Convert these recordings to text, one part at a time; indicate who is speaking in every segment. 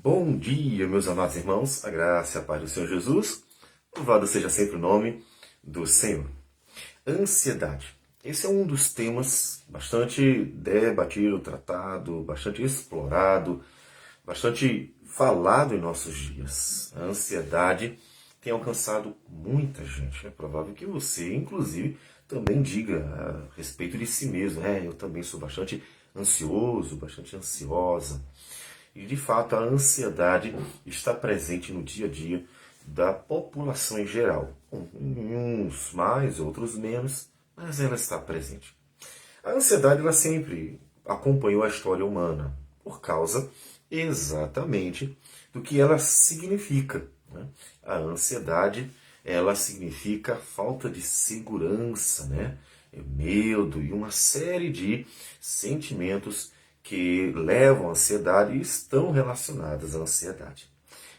Speaker 1: Bom dia, meus amados irmãos, a graça e a paz do Senhor Jesus, louvado seja sempre o nome do Senhor. Ansiedade. Esse é um dos temas bastante debatido, tratado, bastante explorado, bastante falado em nossos dias. A ansiedade tem alcançado muita gente. É provável que você, inclusive, também diga a respeito de si mesmo. Eu também sou bastante ansioso, bastante ansiosa. E, de fato, a ansiedade está presente no dia a dia da população em geral. Uns mais, outros menos, mas ela está presente. A ansiedade ela sempre acompanhou a história humana, por causa exatamente do que ela significa. Né? A ansiedade ela significa falta de segurança, né? Medo e uma série de sentimentos que levam à ansiedade e estão relacionadas à ansiedade.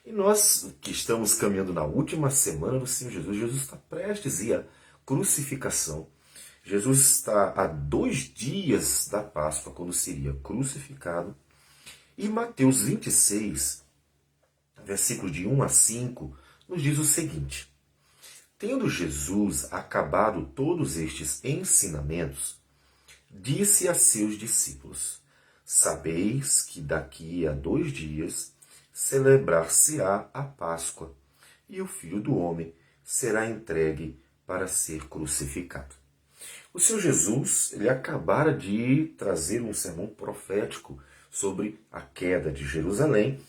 Speaker 1: E nós que estamos caminhando na última semana do Senhor Jesus, Jesus está prestes a ir à crucificação. Jesus está a 2 dias da Páscoa, quando seria crucificado. E Mateus 26, versículo de 1 a 5, nos diz o seguinte: Tendo Jesus acabado todos estes ensinamentos, disse a seus discípulos: Sabeis que daqui a 2 dias celebrar-se-á a Páscoa, e o Filho do Homem será entregue para ser crucificado. O Senhor Jesus, ele acabara de trazer um sermão profético sobre a queda de Jerusalém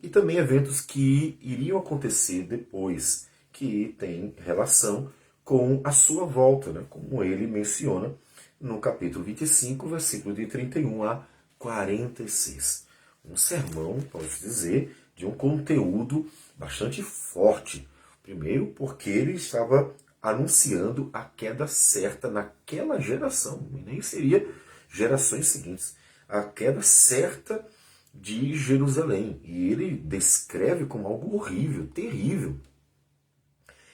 Speaker 1: e também eventos que iriam acontecer depois, que tem relação com a sua volta, né? Como ele menciona no capítulo 25, versículo de 31 a 46. Um sermão, posso dizer, de um conteúdo bastante forte. Primeiro, porque ele estava anunciando a queda certa naquela geração, e nem seria gerações seguintes. A queda certa de Jerusalém. E ele descreve como algo horrível, terrível.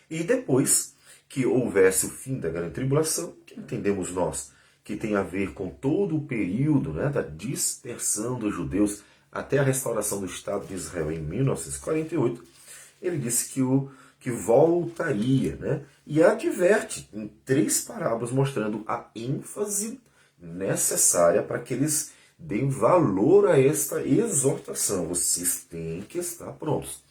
Speaker 1: E depois que houvesse o fim da grande tribulação, que entendemos nós, que tem a ver com todo o período, né, da dispersão dos judeus até a restauração do Estado de Israel em 1948, ele disse que voltaria, né, e adverte em 3 parábolas mostrando a ênfase necessária para que eles deem valor a esta exortação. Vocês têm que estar prontos.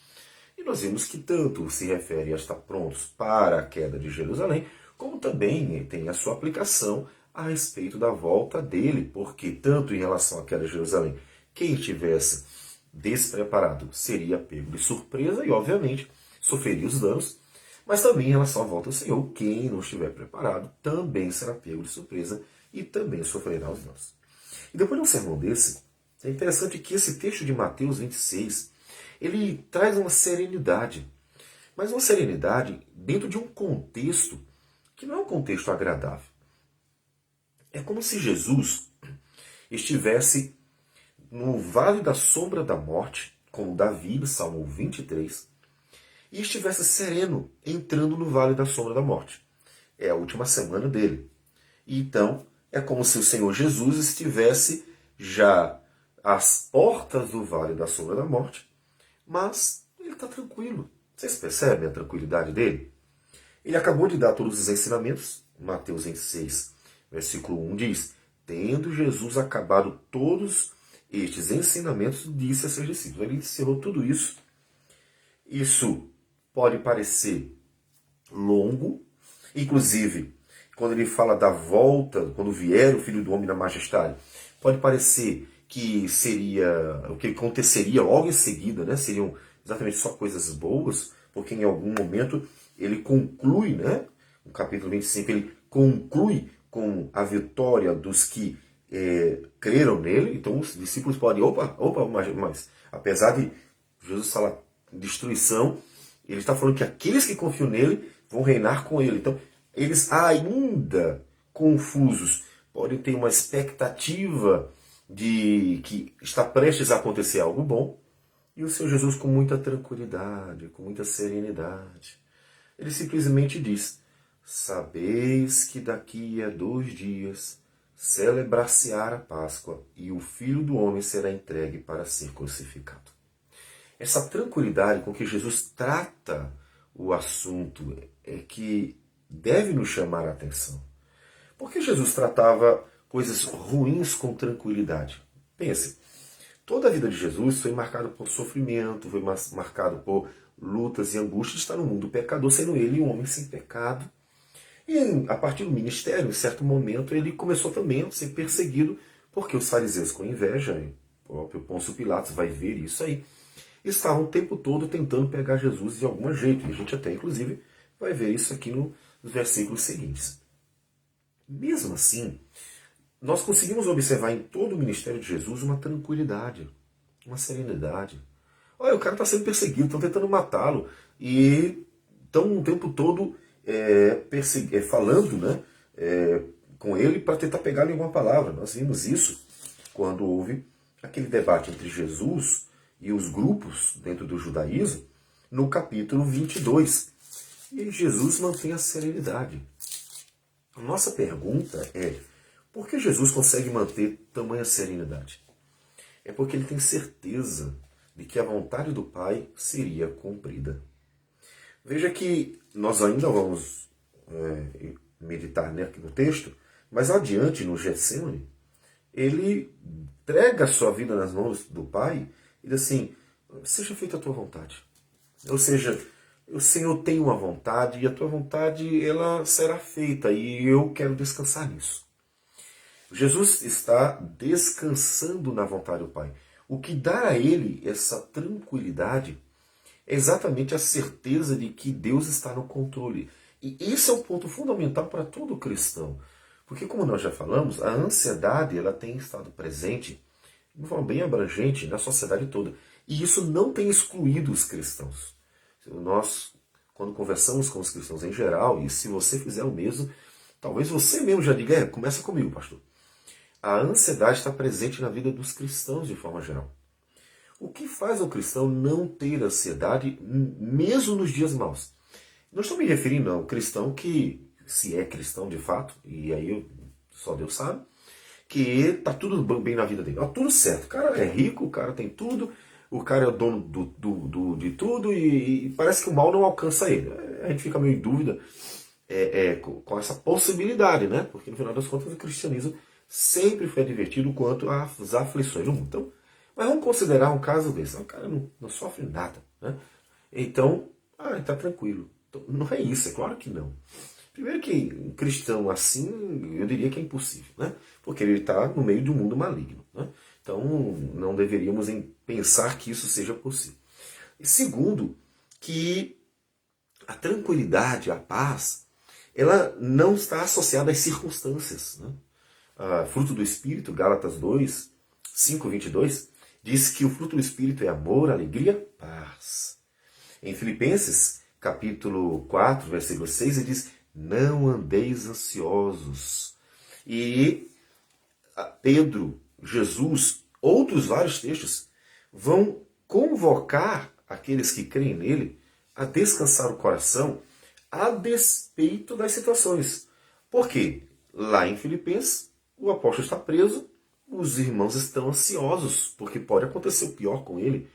Speaker 1: E nós vimos que tanto se refere a estar prontos para a queda de Jerusalém, como também tem a sua aplicação a respeito da volta dele, porque tanto em relação à queda de Jerusalém, quem estivesse despreparado seria pego de surpresa e, obviamente, sofreria os danos, mas também em relação à volta do Senhor, quem não estiver preparado também será pego de surpresa e também sofrerá os danos. E depois de um sermão desse, é interessante que esse texto de Mateus 26, ele traz uma serenidade, mas uma serenidade dentro de um contexto que não é um contexto agradável. É como se Jesus estivesse no vale da sombra da morte, como Davi, no Salmo 23, e estivesse sereno entrando no vale da sombra da morte. É a última semana dele. E então, é como se o Senhor Jesus estivesse já às portas do vale da sombra da morte, mas ele está tranquilo. Vocês percebem a tranquilidade dele? Ele acabou de dar todos os ensinamentos. Mateus 26, versículo 1 diz: Tendo Jesus acabado todos estes ensinamentos, disse a seus discípulos. Ele encerrou tudo isso. Isso pode parecer longo, inclusive, quando ele fala da volta, quando vier o Filho do Homem na majestade, pode parecer que seria o que aconteceria logo em seguida, né? Seriam exatamente só coisas boas, porque em algum momento ele conclui, né? No capítulo 25, ele conclui com a vitória dos que creram nele. Então os discípulos podem, mas apesar de Jesus falar destruição, ele está falando que aqueles que confiam nele vão reinar com ele. Então, eles ainda confusos podem ter uma expectativa de que está prestes a acontecer algo bom, e o Senhor Jesus, com muita tranquilidade, com muita serenidade, ele simplesmente diz: Sabeis que daqui a 2 dias celebrar-se-á a Páscoa, e o Filho do Homem será entregue para ser crucificado. Essa tranquilidade com que Jesus trata o assunto é que deve nos chamar a atenção. Por que Jesus tratava coisas ruins com tranquilidade? Pense, toda a vida de Jesus foi marcada por sofrimento, foi marcado por lutas e angústias, está no mundo pecador, sendo ele um homem sem pecado. E a partir do ministério, em certo momento, ele começou também a ser perseguido, porque os fariseus com inveja, o próprio Pôncio Pilatos vai ver isso aí, estavam o tempo todo tentando pegar Jesus de algum jeito. E a gente até, inclusive, vai ver isso aqui nos versículos seguintes. Mesmo assim, nós conseguimos observar em todo o ministério de Jesus uma tranquilidade, uma serenidade. Olha, o cara está sendo perseguido, estão tentando matá-lo e estão o tempo todo falando, né, com ele para tentar pegar-lhe alguma palavra. Nós vimos isso quando houve aquele debate entre Jesus e os grupos dentro do judaísmo no capítulo 22. E Jesus mantém a serenidade. A nossa pergunta é: por que Jesus consegue manter tamanha serenidade? É porque ele tem certeza de que a vontade do Pai seria cumprida. Veja que nós ainda vamos meditar aqui no texto, mas adiante no Getsemane, ele entrega a sua vida nas mãos do Pai e diz assim: seja feita a tua vontade. Ou seja, o Senhor tem uma vontade e a tua vontade ela será feita e eu quero descansar nisso. Jesus está descansando na vontade do Pai. O que dá a ele essa tranquilidade é exatamente a certeza de que Deus está no controle. E esse é o ponto fundamental para todo cristão. Porque, como nós já falamos, a ansiedade ela tem estado presente de uma forma bem abrangente na sociedade toda. E isso não tem excluído os cristãos. Nós, quando conversamos com os cristãos em geral, e se você fizer o mesmo, talvez você mesmo já diga: começa comigo, pastor. A ansiedade está presente na vida dos cristãos de forma geral. O que faz o cristão não ter ansiedade, mesmo nos dias maus? Não estou me referindo ao cristão que, se é cristão de fato, e aí só Deus sabe, que está tudo bem na vida dele. Ó, tudo certo, o cara é rico, o cara tem tudo, o cara é o dono de tudo e parece que o mal não alcança ele. A gente fica meio em dúvida com essa possibilidade, né? Porque no final das contas o cristianismo sempre foi advertido quanto às aflições do mundo. Então, mas vamos considerar um caso desse. O cara não sofre nada, né? Então, está tranquilo. Então, não é isso, é claro que não. Primeiro que um cristão assim, eu diria que é impossível, né? Porque ele está no meio de um mundo maligno, né? Então, não deveríamos pensar que isso seja possível. E segundo, que a tranquilidade, a paz, ela não está associada às circunstâncias, né? Fruto do Espírito, Gálatas 2, 5, 22, diz que o fruto do Espírito é amor, alegria, paz. Em Filipenses, capítulo 4, versículo 6, ele diz: não andeis ansiosos. E Pedro, Jesus, outros vários textos vão convocar aqueles que creem nele a descansar o coração a despeito das situações. Por quê? Lá em Filipenses, o apóstolo está preso, os irmãos estão ansiosos, porque pode acontecer o pior com ele.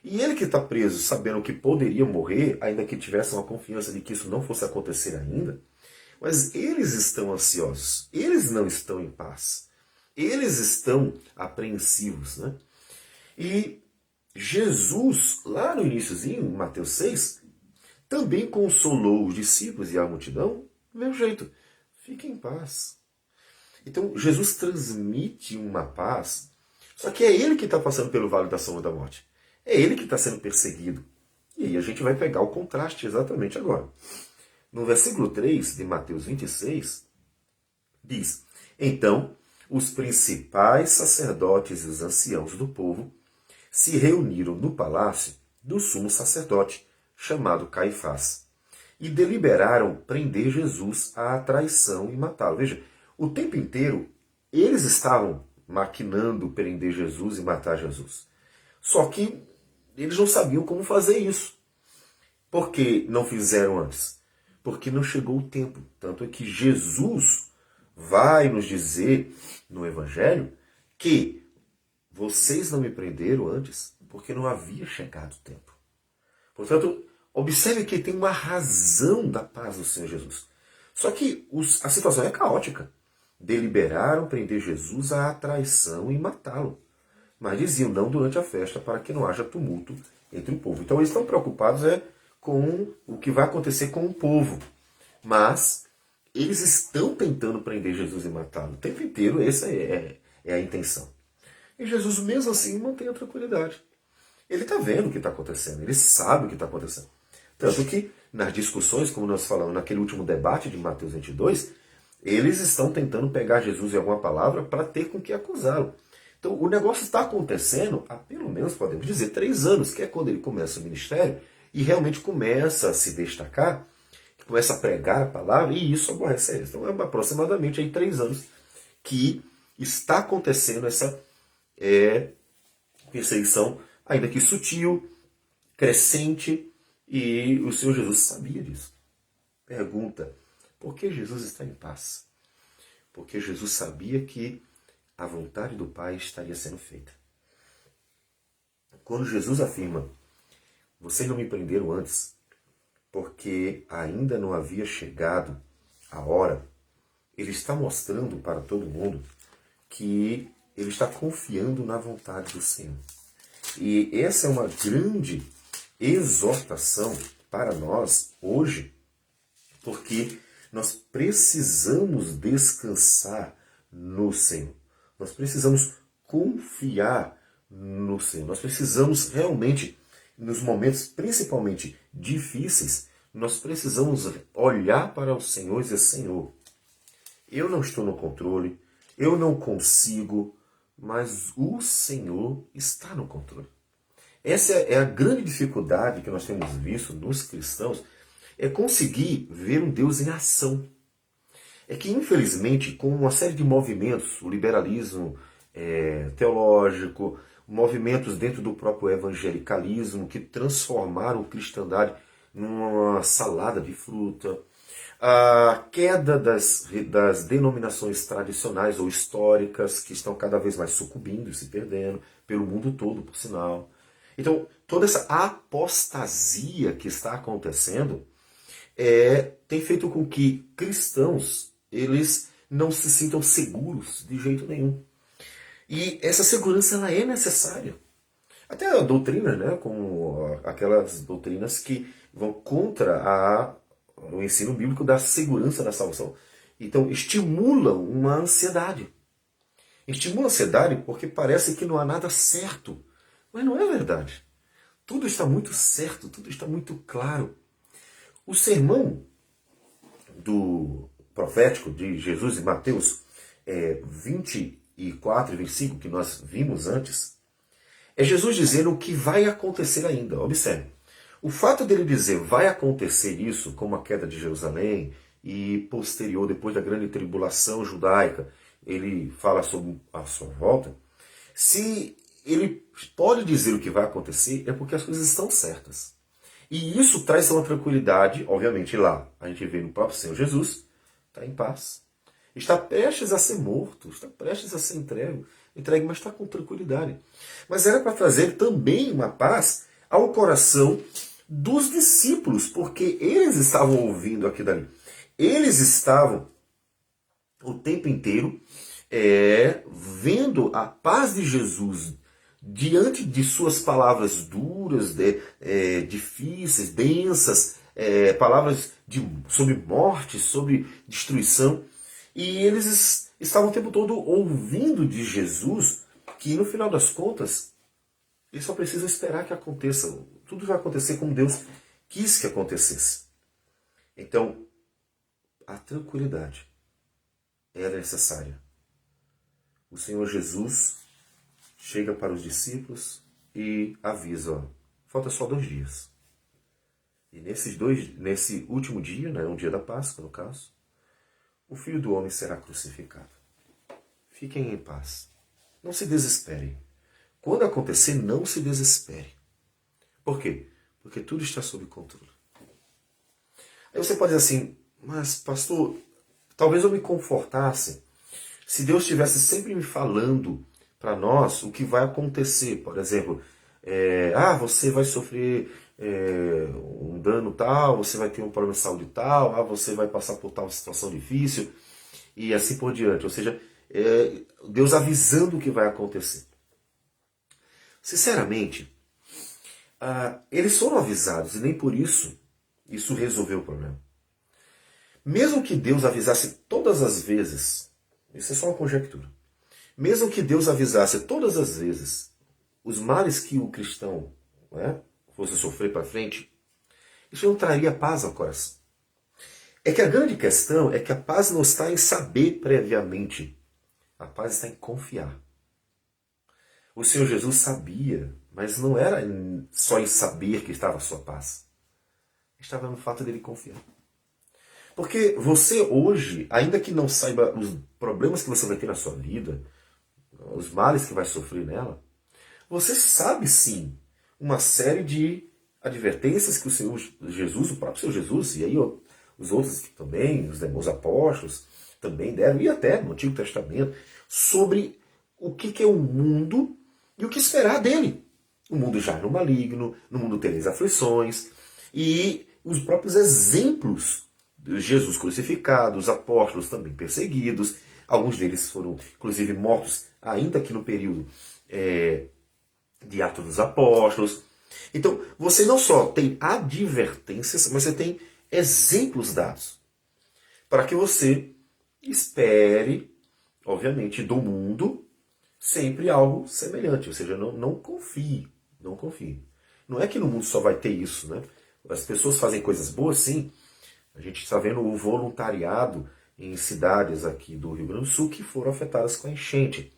Speaker 1: E ele que está preso, sabendo que poderia morrer, ainda que tivesse uma confiança de que isso não fosse acontecer ainda, mas eles estão ansiosos, eles não estão em paz, eles estão apreensivos, né? E Jesus, lá no iniciozinho, em Mateus 6, também consolou os discípulos e a multidão do mesmo jeito: fiquem em paz. Então, Jesus transmite uma paz, só que é ele que está passando pelo vale da sombra da morte. É ele que está sendo perseguido. E aí a gente vai pegar o contraste exatamente agora. No versículo 3 de Mateus 26, diz: então, os principais sacerdotes e os anciãos do povo se reuniram no palácio do sumo sacerdote, chamado Caifás, e deliberaram prender Jesus à traição e matá-lo. Veja, o tempo inteiro eles estavam maquinando prender Jesus e matar Jesus. Só que eles não sabiam como fazer isso. Por que não fizeram antes? Porque não chegou o tempo. Tanto é que Jesus vai nos dizer no Evangelho que vocês não me prenderam antes, porque não havia chegado o tempo. Portanto, observe que tem uma razão da paz do Senhor Jesus. Só que a situação é caótica. Deliberaram prender Jesus à traição e matá-lo. Mas diziam não durante a festa, para que não haja tumulto entre o povo. Então eles estão preocupados com o que vai acontecer com o povo. Mas eles estão tentando prender Jesus e matá-lo. O tempo inteiro essa é a intenção. E Jesus, mesmo assim, mantém a tranquilidade. Ele está vendo o que está acontecendo, ele sabe o que está acontecendo. Tanto que, nas discussões, como nós falamos naquele último debate de Mateus 22, eles estão tentando pegar Jesus em alguma palavra para ter com que acusá-lo. Então, o negócio está acontecendo há, pelo menos, podemos dizer, 3 anos, que é quando ele começa o ministério e realmente começa a se destacar, começa a pregar a palavra, e isso aborrece eles. Então, é aproximadamente aí 3 anos que está acontecendo essa perseguição, ainda que sutil, crescente, e o Senhor Jesus sabia disso. Pergunta, por que Jesus está em paz? Porque Jesus sabia que a vontade do Pai estaria sendo feita. Quando Jesus afirma, vocês não me prenderam antes, porque ainda não havia chegado a hora, ele está mostrando para todo mundo que ele está confiando na vontade do Senhor. E essa é uma grande exortação para nós hoje, porque nós precisamos descansar no Senhor. Nós precisamos confiar no Senhor. Nós precisamos realmente, nos momentos principalmente difíceis, nós precisamos olhar para o Senhor e dizer, Senhor, eu não estou no controle, eu não consigo, mas o Senhor está no controle. Essa é a grande dificuldade que nós temos visto nos cristãos, é conseguir ver um Deus em ação. É que, infelizmente, com uma série de movimentos, o liberalismo teológico, movimentos dentro do próprio evangelicalismo, que transformaram a cristandade numa salada de fruta, a queda das denominações tradicionais ou históricas, que estão cada vez mais sucumbindo e se perdendo, pelo mundo todo, por sinal. Então, toda essa apostasia que está acontecendo tem feito com que cristãos eles não se sintam seguros de jeito nenhum. E essa segurança ela é necessária. Até a doutrina, né, como aquelas doutrinas que vão contra o ensino bíblico da segurança da salvação. Então, estimulam uma ansiedade. Estimula a ansiedade porque parece que não há nada certo. Mas não é verdade. Tudo está muito certo, tudo está muito claro. O sermão do profético de Jesus em Mateus 24 e 25, que nós vimos antes, é Jesus dizendo o que vai acontecer ainda. Observe. O fato dele dizer vai acontecer isso, como a queda de Jerusalém, e posterior, depois da grande tribulação judaica, ele fala sobre a sua volta. Se ele pode dizer o que vai acontecer, é porque as coisas estão certas. E isso traz uma tranquilidade, obviamente lá, a gente vê no próprio Senhor Jesus, está em paz. Está prestes a ser morto, está prestes a ser entregue, mas está com tranquilidade. Mas era para trazer também uma paz ao coração dos discípulos, porque eles estavam ouvindo aqui dali. Eles estavam o tempo inteiro vendo a paz de Jesus diante de suas palavras duras, difíceis, densas, palavras sobre morte, sobre destruição. E eles estavam o tempo todo ouvindo de Jesus que, no final das contas, eles só precisam esperar que aconteça. Tudo vai acontecer como Deus quis que acontecesse. Então, a tranquilidade é necessária. O Senhor Jesus chega para os discípulos e avisa, falta só 2 dias. E nesse último dia, né, um dia da Páscoa, no caso, o Filho do Homem será crucificado. Fiquem em paz. Não se desesperem. Quando acontecer, não se desespere. Por quê? Porque tudo está sob controle. Aí você pode dizer assim, mas pastor, talvez eu me confortasse se Deus estivesse sempre me falando para nós o que vai acontecer. Por exemplo, Você vai sofrer um dano tal, você vai ter um problema de saúde tal, você vai passar por tal situação difícil, e assim por diante. Ou seja, Deus avisando o que vai acontecer. Sinceramente, eles foram avisados, e nem por isso resolveu o problema. Mesmo que Deus avisasse todas as vezes, isso é só uma conjectura, mesmo que Deus avisasse todas as vezes os males que o cristão, fosse sofrer para frente, isso não traria paz ao coração. É que a grande questão é que a paz não está em saber previamente, a paz está em confiar. O Senhor Jesus sabia, mas não era só em saber que estava a sua paz. Estava no fato dele confiar. Porque você hoje, ainda que não saiba os problemas que você vai ter na sua vida, os males que vai sofrer nela, você sabe sim uma série de advertências que o Senhor Jesus, o próprio Senhor Jesus, e aí os outros também, os apóstolos também deram, e até no Antigo Testamento, sobre o que é o mundo e o que esperar dele. O mundo já no maligno, no mundo tereis aflições, e os próprios exemplos de Jesus crucificado, os apóstolos também perseguidos, alguns deles foram inclusive mortos ainda que no período de Atos dos Apóstolos. Então, você não só tem advertências, mas você tem exemplos dados para que você espere, obviamente, do mundo sempre algo semelhante. Ou seja, não confie. Não confie. Não é que no mundo só vai ter isso, né? As pessoas fazem coisas boas, sim. A gente está vendo o voluntariado em cidades aqui do Rio Grande do Sul que foram afetadas com a enchente.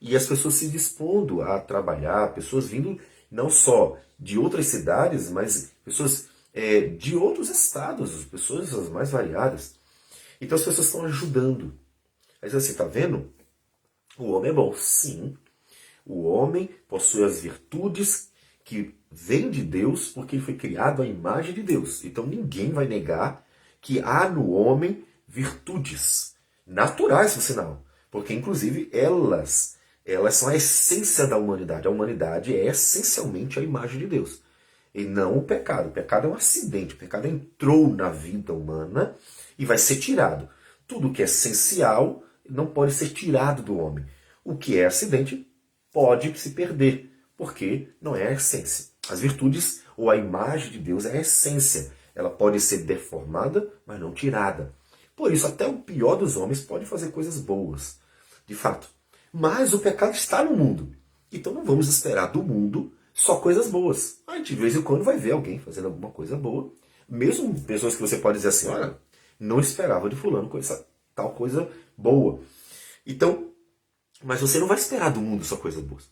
Speaker 1: E as pessoas se dispondo a trabalhar, pessoas vindo não só de outras cidades, mas pessoas de outros estados, pessoas as mais variadas. Então as pessoas estão ajudando. Mas assim, tá vendo? O homem é bom, sim. O homem possui as virtudes que vêm de Deus, porque ele foi criado à imagem de Deus. Então ninguém vai negar que há no homem virtudes naturais, por sinal. Porque inclusive elas são a essência da humanidade. A humanidade é essencialmente a imagem de Deus. E não o pecado. O pecado é um acidente. O pecado entrou na vida humana e vai ser tirado. Tudo que é essencial não pode ser tirado do homem. O que é acidente pode se perder, porque não é a essência. As virtudes ou a imagem de Deus é a essência. Ela pode ser deformada, mas não tirada. Por isso, até o pior dos homens pode fazer coisas boas, de fato. Mas o pecado está no mundo. Então não vamos esperar do mundo só coisas boas. A gente de vez em quando vai ver alguém fazendo alguma coisa boa. Mesmo pessoas que você pode dizer assim, olha, não esperava de fulano tal coisa boa. Então, mas você não vai esperar do mundo só coisas boas.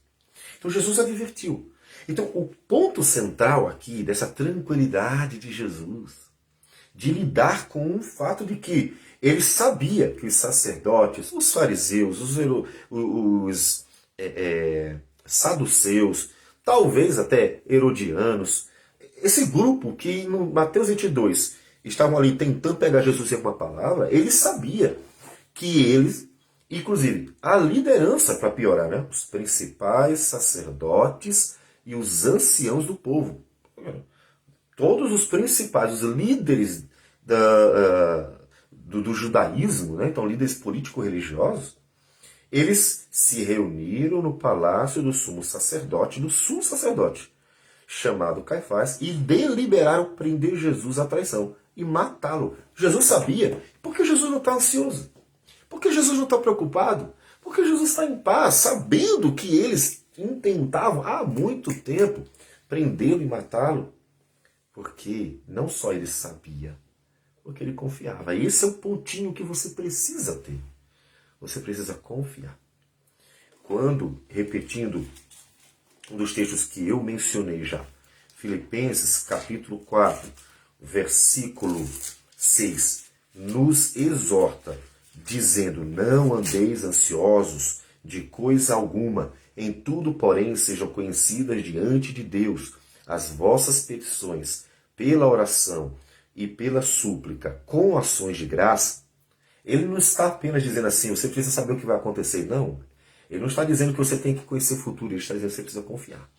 Speaker 1: Então Jesus advertiu. Então o ponto central aqui dessa tranquilidade de Jesus, de lidar com o fato de que ele sabia que os sacerdotes, os fariseus, os saduceus, talvez até herodianos, esse grupo que no Mateus 22 estavam ali tentando pegar Jesus em alguma palavra, ele sabia que eles, inclusive a liderança, para piorar, né? Os principais sacerdotes e os anciãos do povo, todos os principais, os líderes do judaísmo, né? Então líderes político-religiosos, eles se reuniram no palácio do sumo sacerdote, chamado Caifás, e deliberaram prender Jesus à traição e matá-lo. Jesus sabia. Por que Jesus não está ansioso? Por que Jesus não está preocupado? Porque Jesus está em paz, sabendo que eles intentavam há muito tempo prendê-lo e matá-lo. Porque não só ele sabia, porque ele confiava. Esse é o pontinho que você precisa ter. Você precisa confiar. Quando, repetindo um dos textos que eu mencionei já, Filipenses capítulo 4, versículo 6, nos exorta, dizendo, não andeis ansiosos de coisa alguma, em tudo, porém, sejam conhecidas diante de Deus as vossas petições, pela oração e pela súplica, com ações de graça. Ele não está apenas dizendo assim, você precisa saber o que vai acontecer. Não. Ele não está dizendo que você tem que conhecer o futuro, ele está dizendo que você precisa confiar.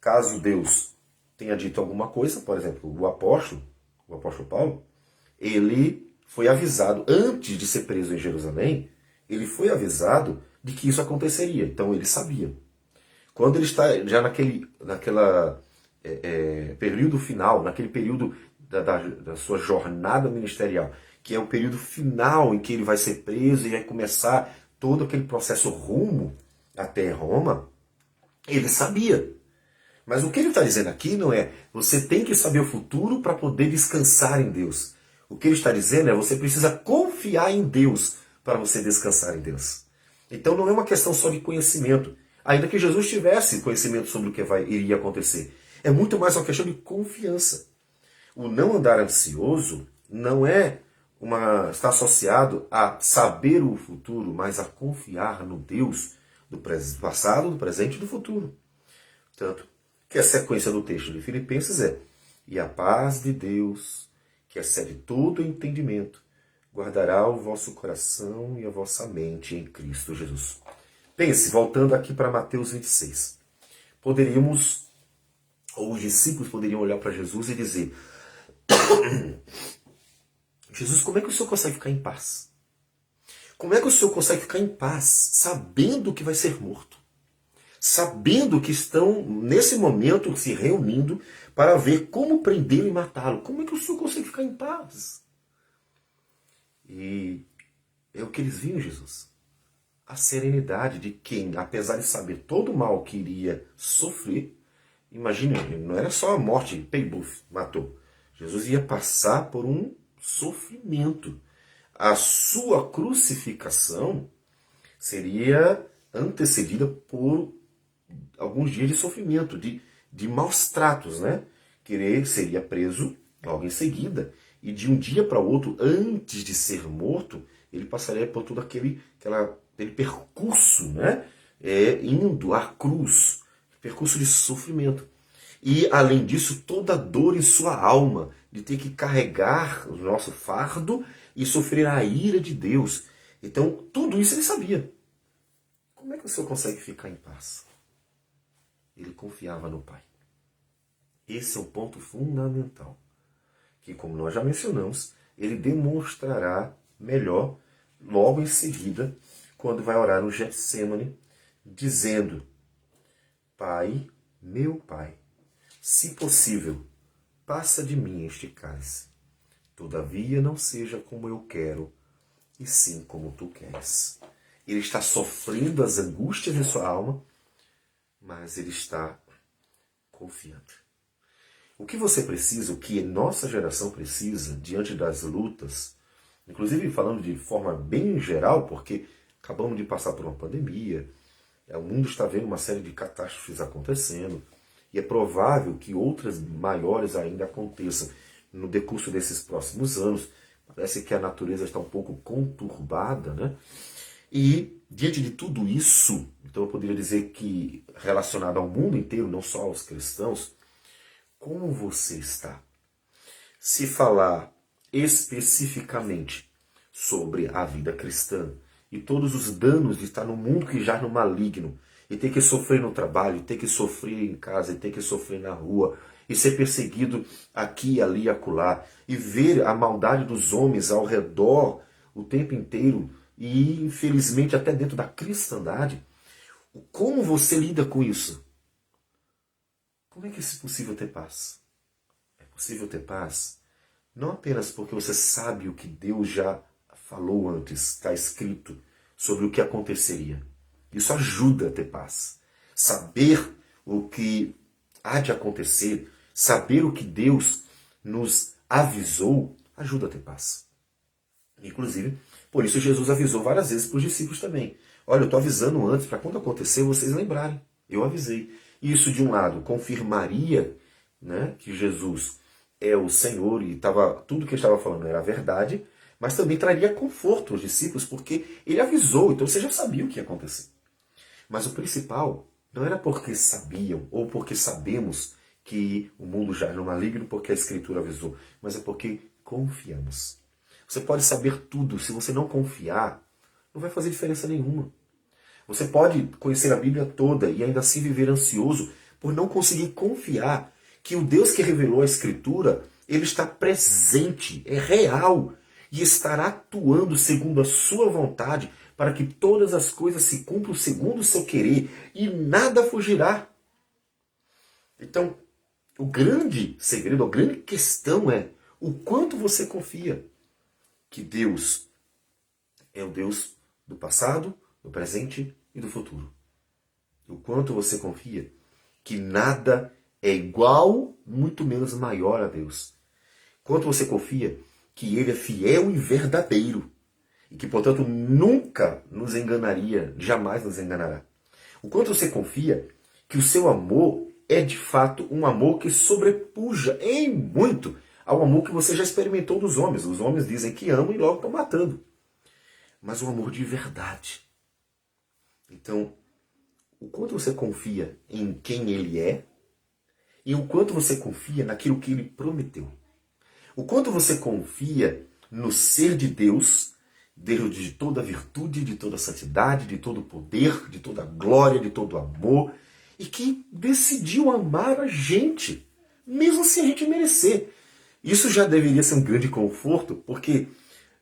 Speaker 1: Caso Deus tenha dito alguma coisa, por exemplo, o apóstolo Paulo, ele foi avisado, antes de ser preso em Jerusalém, ele foi avisado de que isso aconteceria. Então ele sabia. Quando ele está já naquela período final, naquele período da sua jornada ministerial, que é o período final em que ele vai ser preso e vai começar todo aquele processo rumo até Roma, ele sabia. Mas o que ele está dizendo aqui não é você tem que saber o futuro para poder descansar em Deus. O que ele está dizendo é você precisa confiar em Deus para você descansar em Deus. Então não é uma questão só de conhecimento. Ainda que Jesus tivesse conhecimento sobre o que iria acontecer. É muito mais uma questão de confiança. O não andar ansioso não está associado a saber o futuro, mas a confiar no Deus do passado, do presente e do futuro. Tanto que a sequência do texto de Filipenses é: e a paz de Deus, que excede todo entendimento, guardará o vosso coração e a vossa mente em Cristo Jesus. Pense, voltando aqui para Mateus 26. Os discípulos poderiam olhar para Jesus e dizer: Jesus, como é que o Senhor consegue ficar em paz? Como é que o Senhor consegue ficar em paz sabendo que vai ser morto? Sabendo que estão, nesse momento, se reunindo para ver como prendê-lo e matá-lo. Como é que o Senhor consegue ficar em paz? E é o que eles viam em Jesus. A serenidade de quem, apesar de saber todo o mal que iria sofrer, imagine, não era só a morte, Peibuf matou. Jesus ia passar por um sofrimento. A sua crucificação seria antecedida por alguns dias de sofrimento, de maus tratos, né? Que ele seria preso logo em seguida, e de um dia para o outro, antes de ser morto, ele passaria por todo aquele percurso, né? Indo à cruz, percurso de sofrimento. E, além disso, toda a dor em sua alma, de ter que carregar o nosso fardo e sofrer a ira de Deus. Então, tudo isso ele sabia. Como é que o Senhor consegue ficar em paz? Ele confiava no Pai. Esse é o ponto fundamental, que, como nós já mencionamos, ele demonstrará melhor logo em seguida, quando vai orar no Getsêmani, dizendo: Pai, meu Pai, se possível, passa de mim este cálice. Todavia não seja como eu quero, e sim como tu queres. Ele está sofrendo as angústias de sua alma, mas ele está confiante. O que você precisa, o que nossa geração precisa diante das lutas, inclusive falando de forma bem geral, porque acabamos de passar por uma pandemia, o mundo está vendo uma série de catástrofes acontecendo, e é provável que outras maiores ainda aconteçam no decurso desses próximos anos. Parece que a natureza está um pouco conturbada, né? E, diante de tudo isso, então eu poderia dizer que, relacionado ao mundo inteiro, não só aos cristãos, como você está? Se falar especificamente sobre a vida cristã e todos os danos de estar no mundo que já no maligno, e ter que sofrer no trabalho, ter que sofrer em casa, e ter que sofrer na rua, e ser perseguido aqui, ali e acolá, e ver a maldade dos homens ao redor o tempo inteiro, e infelizmente até dentro da cristandade, como você lida com isso? Como é que é possível ter paz? É possível ter paz não apenas porque você sabe o que Deus já falou antes, está escrito sobre o que aconteceria. Isso ajuda a ter paz. Saber o que há de acontecer, saber o que Deus nos avisou, ajuda a ter paz. Inclusive, por isso Jesus avisou várias vezes para os discípulos também. Olha, eu estou avisando antes, para quando acontecer vocês lembrarem. Eu avisei. Isso, de um lado, confirmaria, né, que Jesus é o Senhor e tudo que ele estava falando era verdade, mas também traria conforto aos discípulos, porque ele avisou, então você já sabia o que ia acontecer. Mas o principal não era porque sabiam ou porque sabemos que o mundo já é no maligno porque a Escritura avisou, mas é porque confiamos. Você pode saber tudo, se você não confiar, não vai fazer diferença nenhuma. Você pode conhecer a Bíblia toda e ainda assim viver ansioso, por não conseguir confiar que o Deus que revelou a Escritura, ele está presente, é real, e estará atuando segundo a sua vontade para que todas as coisas se cumpram segundo o seu querer e nada fugirá. Então, o grande segredo, a grande questão é o quanto você confia que Deus é o Deus do passado, do presente e do futuro. O quanto você confia que nada é igual, muito menos maior a Deus. Quanto você confia que Ele é fiel e verdadeiro e que, portanto, nunca nos enganaria, jamais nos enganará. O quanto você confia que o seu amor é, de fato, um amor que sobrepuja em muito ao amor que você já experimentou dos homens. Os homens dizem que amam e logo estão matando. Mas um amor de verdade. Então, o quanto você confia em quem Ele é e o quanto você confia naquilo que Ele prometeu. O quanto você confia no ser de Deus, Deus de toda virtude, de toda santidade, de todo poder, de toda glória, de todo amor, e que decidiu amar a gente, mesmo sem a gente merecer. Isso já deveria ser um grande conforto, porque,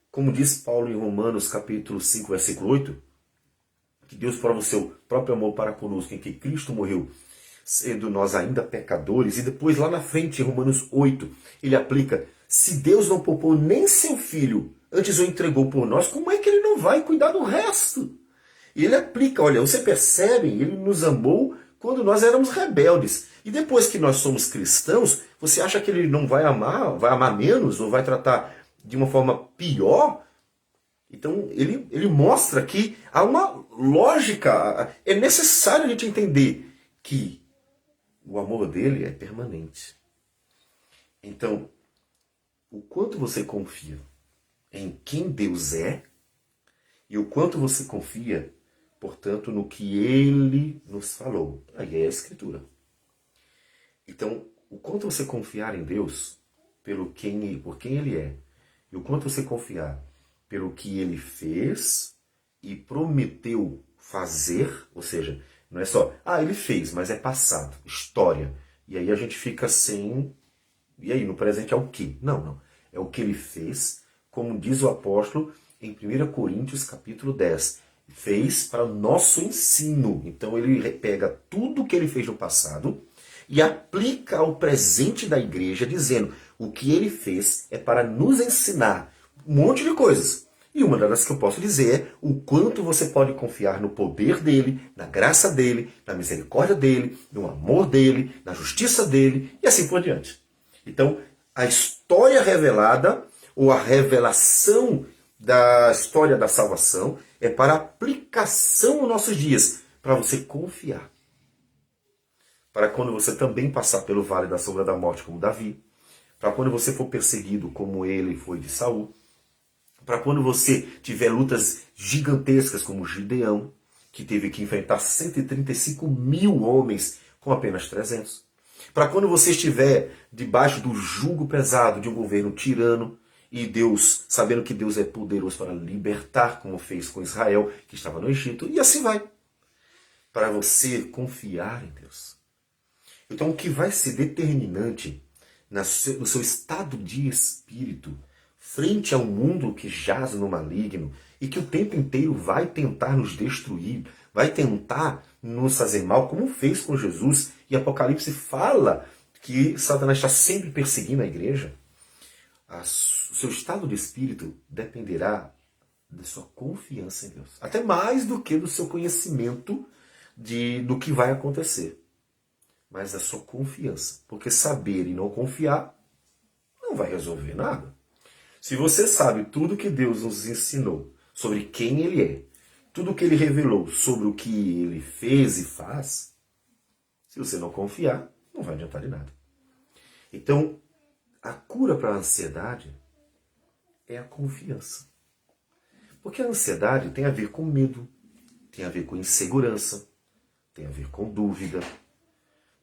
Speaker 1: como diz Paulo em Romanos capítulo 5, versículo 8, que Deus prova o seu próprio amor para conosco, em que Cristo morreu, sendo nós ainda pecadores, e depois lá na frente, em Romanos 8, ele aplica: se Deus não poupou nem seu Filho, antes o entregou por nós, como é que ele não vai cuidar do resto? E ele aplica, olha, você percebe, ele nos amou quando nós éramos rebeldes. E depois que nós somos cristãos, você acha que ele não vai amar menos, ou vai tratar de uma forma pior? Então ele mostra que há uma lógica, é necessário a gente entender que o amor dele é permanente. Então, o quanto você confia em quem Deus é e o quanto você confia, portanto, no que Ele nos falou. Aí é a Escritura. Então, o quanto você confiar em Deus por quem Ele é e o quanto você confiar pelo que Ele fez e prometeu fazer, ou seja, não é só, Ele fez, mas é passado, história. E aí a gente fica sem... E aí, no presente é o quê? Não. É o que Ele fez, como diz o apóstolo em 1 Coríntios capítulo 10. Fez para o nosso ensino. Então ele pega tudo que Ele fez no passado e aplica ao presente da igreja, dizendo o que Ele fez é para nos ensinar um monte de coisas. E uma das que eu posso dizer é o quanto você pode confiar no poder dEle, na graça dEle, na misericórdia dEle, no amor dEle, na justiça dEle e assim por diante. Então, a história revelada, ou a revelação da história da salvação, é para aplicação nos nossos dias, para você confiar. Para quando você também passar pelo vale da sombra da morte, como Davi, para quando você for perseguido, como ele foi de Saul, para quando você tiver lutas gigantescas, como Gideão, que teve que enfrentar 135 mil homens com apenas 300. Para quando você estiver debaixo do jugo pesado de um governo tirano, e Deus, sabendo que Deus é poderoso para libertar, como fez com Israel, que estava no Egito, e assim vai. Para você confiar em Deus. Então, o que vai ser determinante no seu estado de espírito, frente a um mundo que jaz no maligno, e que o tempo inteiro vai tentar nos destruir, vai tentar nos fazer mal, como fez com Jesus, e Apocalipse fala que Satanás está sempre perseguindo a igreja. O seu estado de espírito dependerá da sua confiança em Deus. Até mais do que do seu conhecimento do que vai acontecer. Mas da sua confiança. Porque saber e não confiar não vai resolver nada. Se você sabe tudo que Deus nos ensinou sobre quem Ele é, tudo que Ele revelou sobre o que Ele fez e faz, se você não confiar, não vai adiantar de nada. Então, a cura para a ansiedade é a confiança. Porque a ansiedade tem a ver com medo, tem a ver com insegurança, tem a ver com dúvida,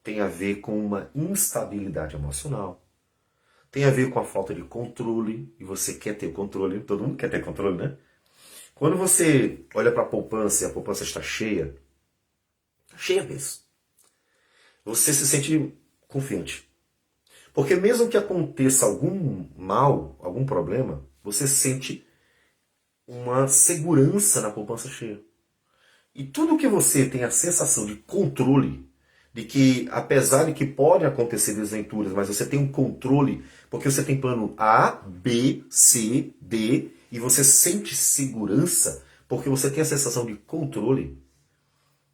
Speaker 1: tem a ver com uma instabilidade emocional, tem a ver com a falta de controle, e você quer ter controle, todo mundo quer ter controle, né? Quando você olha para a poupança e a poupança está cheia mesmo. você se sente confiante. Porque mesmo que aconteça algum mal, algum problema, você sente uma segurança na poupança cheia. E tudo que você tem a sensação de controle, de que apesar de que pode acontecer desventuras, mas você tem um controle, porque você tem plano A, B, C, D, e você sente segurança, porque você tem a sensação de controle,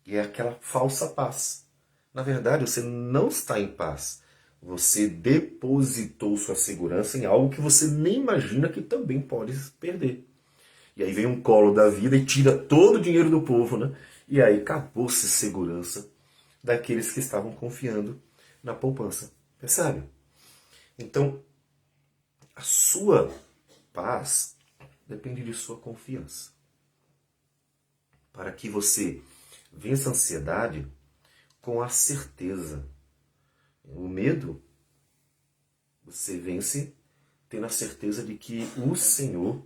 Speaker 1: e é aquela falsa paz. Na verdade, você não está em paz. Você depositou sua segurança em algo que você nem imagina que também pode perder. E aí vem um colo da vida e tira todo o dinheiro do povo, né? E aí acabou-se segurança daqueles que estavam confiando na poupança. Percebe? Então, a sua paz depende de sua confiança. Para que você vença a ansiedade com a certeza. O medo, você vence tendo a certeza de que o Senhor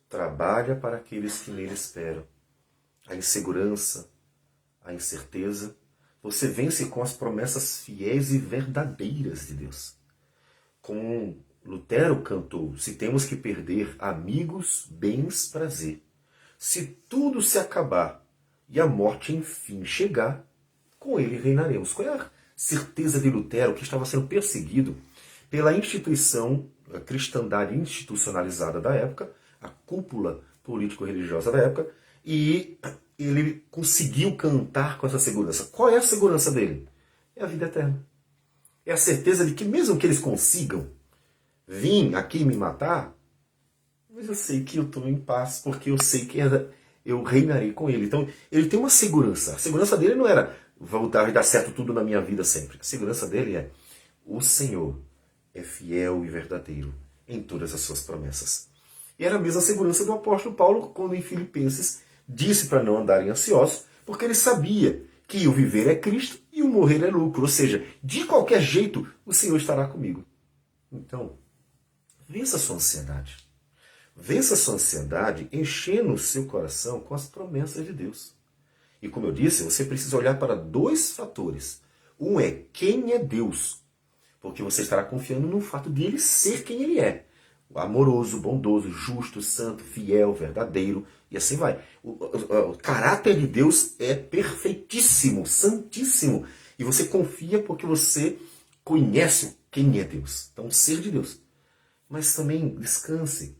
Speaker 1: trabalha para aqueles que nele esperam. A insegurança, a incerteza, você vence com as promessas fiéis e verdadeiras de Deus. Como Lutero cantou, se temos que perder amigos, bens, prazer, se tudo se acabar e a morte enfim chegar, com ele reinaremos. Qual é a certeza de Lutero, que estava sendo perseguido pela instituição, a cristandade institucionalizada da época, a cúpula político-religiosa da época, e ele conseguiu cantar com essa segurança. Qual é a segurança dele? É a vida eterna. É a certeza de que mesmo que eles consigam vir aqui me matar, mas eu sei que eu estou em paz, porque eu sei que eu reinarei com ele. Então, ele tem uma segurança. A segurança dele não era voltar e dar certo tudo na minha vida sempre. A segurança dele é: o Senhor é fiel e verdadeiro em todas as suas promessas. E era a mesma segurança do apóstolo Paulo quando em Filipenses disse para não andarem ansiosos, porque ele sabia que o viver é Cristo e o morrer é lucro. Ou seja, de qualquer jeito, o Senhor estará comigo. Então, vença a sua ansiedade. Vença a sua ansiedade enchendo o seu coração com as promessas de Deus. E como eu disse, você precisa olhar para dois fatores. Um é quem é Deus, porque você estará confiando no fato de ele ser quem ele é. Amoroso, bondoso, justo, santo, fiel, verdadeiro, e assim vai. O caráter de Deus é perfeitíssimo, santíssimo. E você confia porque você conhece quem é Deus. Então, ser de Deus. Mas também descanse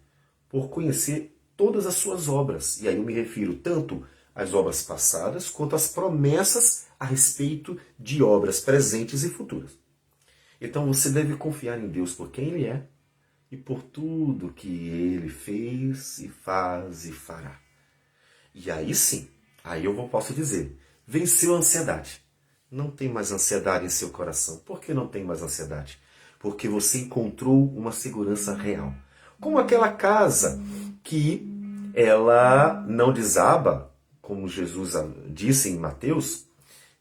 Speaker 1: por conhecer todas as suas obras. E aí eu me refiro tanto às obras passadas quanto às promessas a respeito de obras presentes e futuras. Então você deve confiar em Deus por quem Ele é e por tudo que Ele fez e faz e fará. E aí sim, aí eu posso dizer, venceu a ansiedade. Não tem mais ansiedade em seu coração. Por que não tem mais ansiedade? Porque você encontrou uma segurança real. Como aquela casa que ela não desaba, como Jesus disse em Mateus,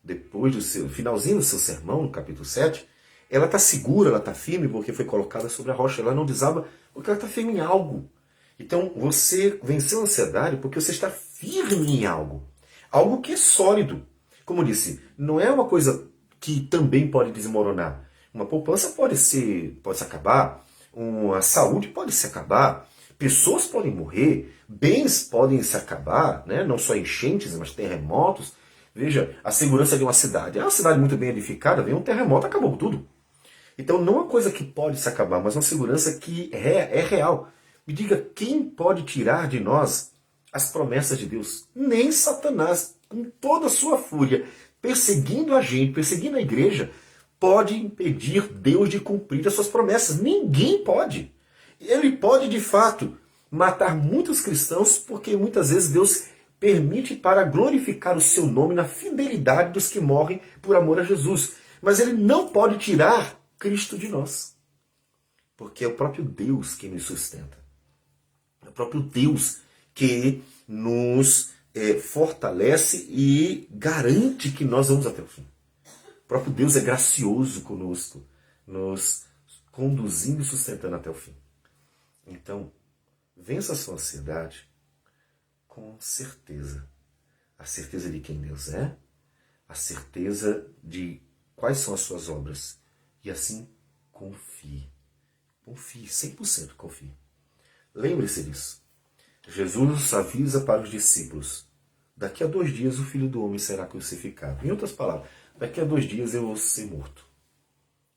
Speaker 1: depois do seu finalzinho do seu sermão, no capítulo 7, ela está segura, ela está firme porque foi colocada sobre a rocha. Ela não desaba porque ela está firme em algo. Então você venceu a ansiedade porque você está firme em algo. Algo que é sólido. Como eu disse, não é uma coisa que também pode desmoronar. Uma poupança pode se acabar, uma saúde pode se acabar, pessoas podem morrer, bens podem se acabar, né? Não só enchentes, mas terremotos. Veja, a segurança de uma cidade. É uma cidade muito bem edificada, vem um terremoto, acabou tudo. Então não é uma coisa que pode se acabar, mas uma segurança que é real. Me diga, quem pode tirar de nós as promessas de Deus? Nem Satanás, com toda a sua fúria, perseguindo a gente, perseguindo a igreja, pode impedir Deus de cumprir as suas promessas. Ninguém pode. Ele pode, de fato, matar muitos cristãos, porque muitas vezes Deus permite para glorificar o seu nome na fidelidade dos que morrem por amor a Jesus. Mas ele não pode tirar Cristo de nós. Porque é o próprio Deus que nos sustenta. É o próprio Deus que nos fortalece e garante que nós vamos até o fim. O próprio Deus é gracioso conosco, nos conduzindo e sustentando até o fim. Então, vença a sua ansiedade com certeza. A certeza de quem Deus é, a certeza de quais são as suas obras. E assim, confie. Confie, 100% confie. Lembre-se disso. Jesus avisa para os discípulos: daqui a 2 dias o Filho do Homem será crucificado. Em outras palavras, daqui a 2 dias eu vou ser morto.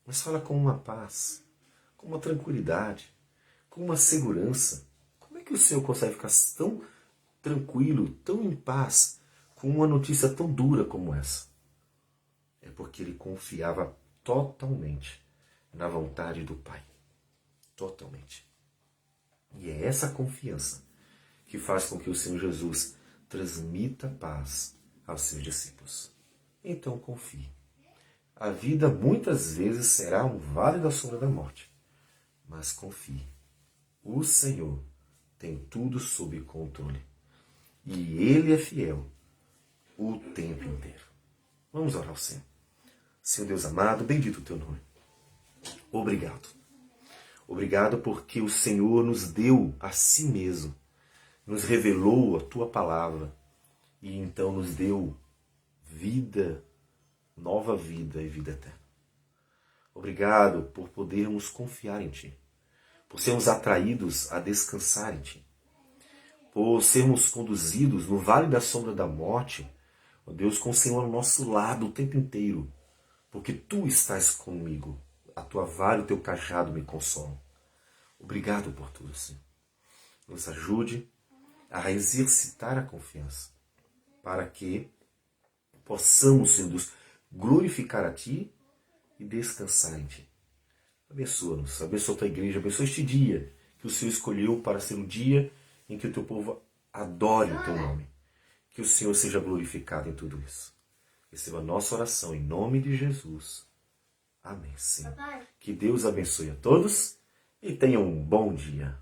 Speaker 1: Mas fala com uma paz, com uma tranquilidade, com uma segurança. Como é que o Senhor consegue ficar tão tranquilo, tão em paz, com uma notícia tão dura como essa? É porque ele confiava totalmente na vontade do Pai. Totalmente. E é essa confiança que faz com que o Senhor Jesus transmita paz aos seus discípulos. Então confie. A vida muitas vezes será um vale da sombra da morte. Mas confie. O Senhor tem tudo sob controle. E Ele é fiel o tempo inteiro. Vamos orar ao Senhor. Senhor Deus amado, bendito o teu nome. Obrigado. Obrigado porque o Senhor nos deu a si mesmo, nos revelou a tua palavra e então nos deu vida, nova vida e vida eterna. Obrigado por podermos confiar em ti, por sermos atraídos a descansar em ti, por sermos conduzidos no vale da sombra da morte, ó Deus, com o Senhor ao nosso lado o tempo inteiro, porque tu estás comigo, a tua vara e o teu cajado me consolam. Obrigado por tudo, Senhor. Nos ajude a exercitar a confiança, para que possamos, Senhor Deus, glorificar a Ti e descansar em Ti. Abençoa-nos, abençoa a Tua igreja, abençoa este dia que o Senhor escolheu para ser um dia em que o Teu povo adore o Teu nome. Que o Senhor seja glorificado em tudo isso. Receba a nossa oração em nome de Jesus. Amém, Senhor. Que Deus abençoe a todos e tenham um bom dia.